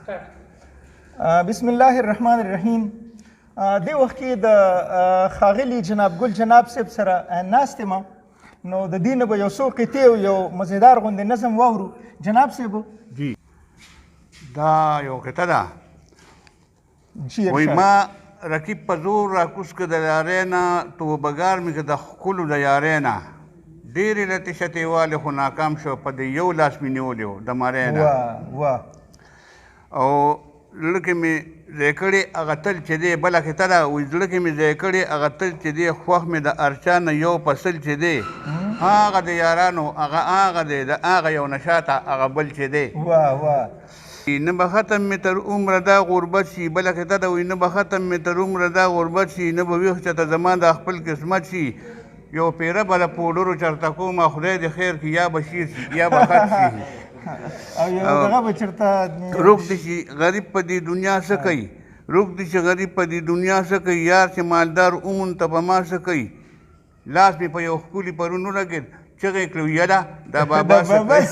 بسم الله الرحمن الرحیم. دې وخت کې د ښاغلي جناب ګل جناب صاحب سره ناست یم، نو د دې نه به یو څو قطعې او یو مزیدار غوندې نظم واورو. جناب صاحب جی دا یو قطعه ده. جی وایي ما رقیب په زور راکوز که د یارۍ نه، توبهګار مې که د ښکلو د یارۍ نه، ډېرې لټې شتې والې خو ناکام شو، په دې یو لاس مې نیولی و د مرۍ نه. او زړه کې مې ځای کړې هغه تل چې دی. بله قطعه ده، وایي زړه کې مې ځای کړې هغه تل چې دی، خوښ مې د هر چا نه یو فصل چې دی، هغه د یارانو هغه دی، د هغه یو نشاته هغه بل چې دی. نه به ختم مې تر عمره دا غربت شي. بله قطعه ده، وایي نه به ختم مې تر عمره دا غربت شي، نه به ویښ چېرته زما دا خپل قسمت شي. یو پیره به د پوډرو چېرته کومه، خدای دې خیر کړي، یا به شیر شي یا به خط شي. او یو دغه به چېرته روږ دې شي غریب په دې دنیا څه کوي، روږ دې شي غریب په دې دنیا څه کوي، یار چې مالدار اومون ته په ما څه کوي. لاس مې په یو ښکلي پرون ولګېد، چغې کړې یده دا بابا څه کوي.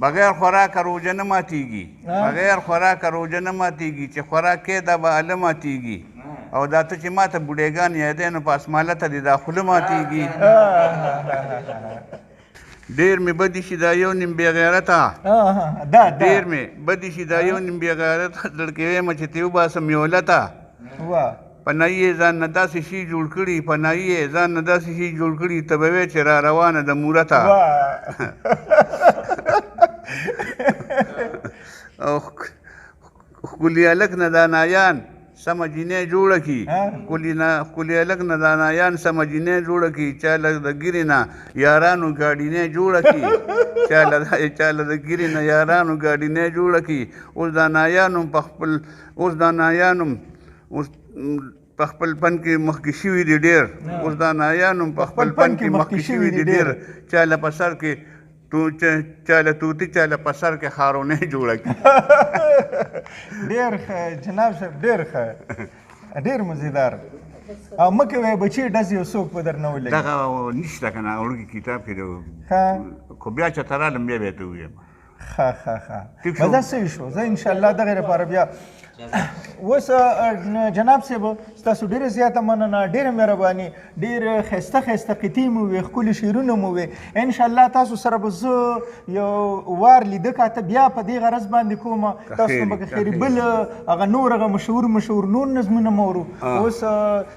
بغیر خوراکه روژه نه ماتېږي، بغیر خوراکه روژه نه ماتېږي، چې خوراک کې دا به هله ماتېږي. او دا ته چې ما ته بوډېګان یادی نو په اسماله ته دې دا خوله ماتېږي. ډېر مې بدې شي دا یو نیم بې غیرته، ډېر مې بدې شي دا یو نیم بې غیرته، لړکې وایم چې ترې وباسم یولته. پنایي یې ځان نه داسې شي جوړ کړي، پنایي یې ځان نه داسې شي جوړ کړي، ته به وایې چې را روانه د مورته. او ښکلي هلک نه دانایان سمه جینۍ جوړه کړي، ښکلي هلک نه دانایان سمه جینۍ جوړه کړي، چا له د ګیرې نه یارانو ګاډینۍ جوړه کړي، چا له د ګیرې نه یارانو ګاډینۍ جوړه کړي. اوس دانایانو په خپل فن کې مخکې شوي دي ډېر، اوس دانایانو په خپل فن کې مخکې شوي دي ډېر. چا له په سر کې چا له توتي، چا له په سر کې خارونۍ جوړه کړي. ډېر ښه جناب صاحب، ډېر ښه، ډېر مزیدار. او مه کوئ بچي ډز یو څوک په در نه ولګي. دغه نشته که نه وړوکي کتاب کې دی، خو بیا چې ته رالم بیا به یې ته ووایم. ښه ښه ښه مزه صحیح شو. زه انشاءالله دغې لپاره بیا اوس جناب صاحب ستاسو ډېره زیاته مننه، ډېره مهرباني، ډېر ښایسته ښایسته قطعې مو وې، ښکلي شعرونه مو وې. انشاءالله تاسو سره به زه یو وار لیده کاته بیا په دې غرض باندې کوم، تاسو ته به که خیري بل هغه نور هغه مشهور نور نظمونه مو اورو. اوس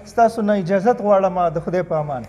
ستاسو نه اجازت غواړم، د خدای په امان.